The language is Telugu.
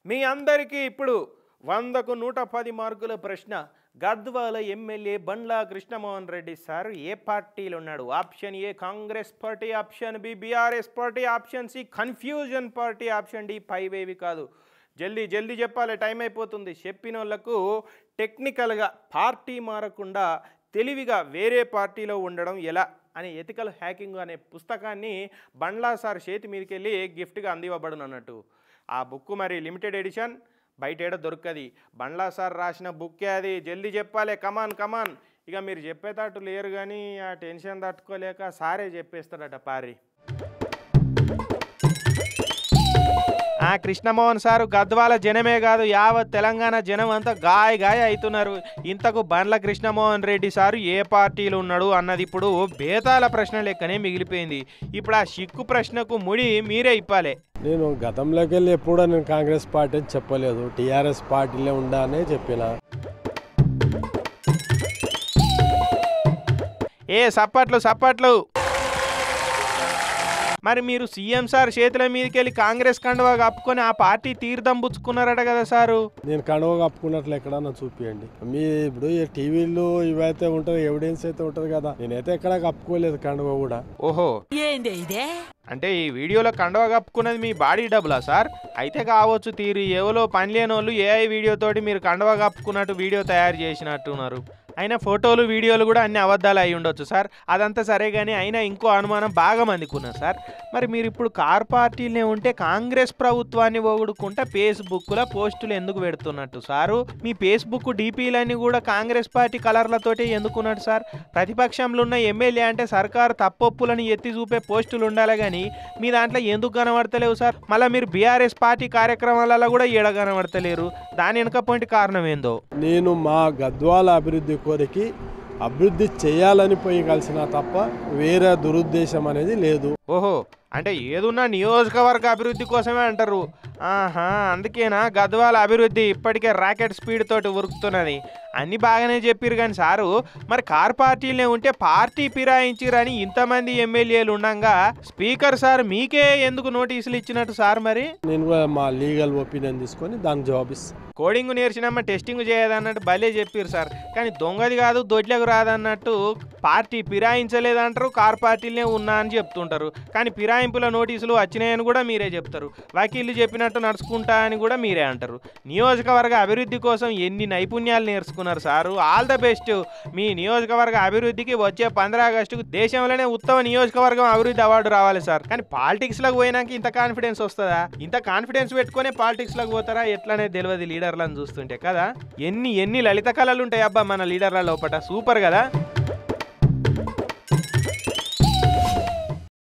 మీ అందరికీ ఇప్పుడు 100కు 110 మార్కుల ప్రశ్న. గద్వాల ఎమ్మెల్యే బండ్ల కృష్ణమోహన్ రెడ్డి సార్ ఏ పార్టీలో ఉన్నాడు? Option A Congress party, option B BRS party, option C confusion party, option D పైవేవి కాదు. జల్దీ జల్దీ చెప్పాలి, టైం అయిపోతుంది. చెప్పిన వాళ్ళకు టెక్నికల్గా పార్టీ మారకుండా తెలివిగా వేరే పార్టీలో ఉండడం ఎలా అనే ఎథికల్ హ్యాకింగ్ అనే పుస్తకాన్ని బండ్లా సార్ చేతి మీదకి వెళ్ళి గిఫ్ట్గా అందివ్వబడును అన్నట్టు. ఆ బుక్ మరి లిమిటెడ్ ఎడిషన్, బయట ఏడ దొరకది. బండ్లా సార్ రాసిన బుక్కే అది. జల్దీ చెప్పాలి, కమాన్ కమాన్. ఇక మీరు చెప్పేటట్టు లేరు కానీ ఆ టెన్షన్ తట్టుకోలేక సారే చెప్పేస్తాడట పారి. కృష్ణమోహన్ సారు గద్వాల జనమే కాదు, యావత్ తెలంగాణ జనం అంతా గాయ అవుతున్నారు. ఇంతకు బండ్ల కృష్ణమోహన్ రెడ్డి సారు ఏ పార్టీలో ఉన్నాడు అన్నది ఇప్పుడు బేతాల ప్రశ్న లెక్కనే మిగిలిపోయింది. ఇప్పుడు ఆ సిక్కు ప్రశ్నకు ముడి మీరే ఇప్పాలి. నేను గతంలోకి వెళ్ళి ఎప్పుడూ నేను కాంగ్రెస్ పార్టీ అని చెప్పలేదు, టీఆర్ఎస్ పార్టీలో ఉండానే చెప్పిన. సప్పట్లు. మరి మీరు సీఎం సార్ చేతుల మీదకి వెళ్ళి కాంగ్రెస్ కండువా కప్పుకొని ఆ పార్టీ తీర్థం పుచ్చుకున్నారట కదా సారు? నేను కండువా కప్పుకున్నట్లు ఎక్కడన్నా చూపియండి. మీ ఇప్పుడు టీవీలు ఇవైతే ఉంటుంది, ఎవిడెన్స్ అయితే ఉంటుంది కదా. నేనైతే ఎక్కడా కప్పుకోలేదు కండువా కూడా. ఓహో, అంటే ఈ వీడియోలో కండువా కప్పుకున్నది మీ బాడీ డబ్బులా సార్? అయితే కావచ్చు తీరు. ఎవరో పని లేని వాళ్ళు ఏఐ వీడియోతోటి మీరు కండువా కప్పుకున్నట్టు వీడియో తయారు చేసినట్టున్నారు. అయినా ఫోటోలు వీడియోలు కూడా అన్ని అబద్ధాలు అయి ఉండొచ్చు సార్. అదంతా సరే కానీ అయినా ఇంకో అనుమానం బాగా మందికి ఉన్నది సార్. మరి మీరు ఇప్పుడు కార్ పార్టీలనే ఉంటే కాంగ్రెస్ ప్రభుత్వాన్ని పొగుడుకుంటా ఫేస్బుక్లో పోస్టులు ఎందుకు పెడుతున్నట్టు సారు? మీ ఫేస్బుక్ డీపీలన్నీ కూడా కాంగ్రెస్ పార్టీ కలర్లతోటి ఎందుకున్నట్టు సార్? ప్రతిపక్షంలో ఉన్న ఎమ్మెల్యే అంటే సర్కారు తప్పొప్పులను ఎత్తి చూపే పోస్టులు ఉండాలి కానీ మీ దాంట్లో ఎందుకు కనబడతలేవు సార్? మళ్ళీ మీరు బీఆర్ఎస్ పార్టీ కార్యక్రమాలలో కూడా ఏడ కనబడతలేరు. దాని వెనుకపోయిన కారణం ఏందో? నేను మా గద్వాల అభివృద్ధి కోరికి అభివృద్ధి చేయాలని పోయి కలిసిన తప్ప వేరే దురుద్దేశం అనేది లేదు. ఓహో, అంటే ఏదున్నా నియోజకవర్గ అభివృద్ధి కోసమే అంటారు. అందుకేనా గద్వాల అభివృద్ధి ఇప్పటికే రాకెట్ స్పీడ్ తోటి ఉరుకుతున్నది? అన్ని బాగానే చెప్పారు కానీ సారు, మరి కార్ పార్టీలనే ఉంటే పార్టీ ఫిరాయించిరని ఇంతమంది ఎమ్మెల్యేలు ఉండగా స్పీకర్ సార్ మీకే ఎందుకు నోటీసులు ఇచ్చినట్టు సార్? మరి నేను మా లీగల్ ఒపీనియన్ తీసుకొని దానికి జవాబిస్తాను. కోడింగ్ నేర్చినమ్మ టెస్టింగ్ చేయదన్నట్టు భలే చెప్పారు సార్. కానీ దొంగది కాదు దొడ్లకు రాదన్నట్టు పార్టీ ఫిరాయించలేదంటారు, కార్ పార్టీలనే ఉన్నా అని చెప్తుంటారు. కానీ ఫిరాయింపుల నోటీసులు వచ్చినాయని కూడా మీరే చెప్తారు. వకీళ్ళు చెప్పినట్టు నడుచుకుంటా అని కూడా మీరే అంటారు. నియోజకవర్గ అభివృద్ధి కోసం ఎన్ని నైపుణ్యాలు నేర్చుకున్నారు సారు. All the best. మీ నియోజకవర్గ అభివృద్ధికి వచ్చే 15 ఆగస్టుకు దేశంలోనే ఉత్తమ నియోజకవర్గం అభివృద్ధి అవార్డు రావాలి సార్. కానీ పాలిటిక్స్లోకి పోయినాక ఇంత కాన్ఫిడెన్స్ వస్తుందా? ఇంత కాన్ఫిడెన్స్ పెట్టుకునే పాలిటిక్స్లోకి పోతారా ఎట్లనే తెలియదు లీడర్లను చూస్తుంటే కదా. ఎన్ని లలిత కళలు ఉంటాయి అబ్బా మన లీడర్ల లోపల. సూపర్ కదా.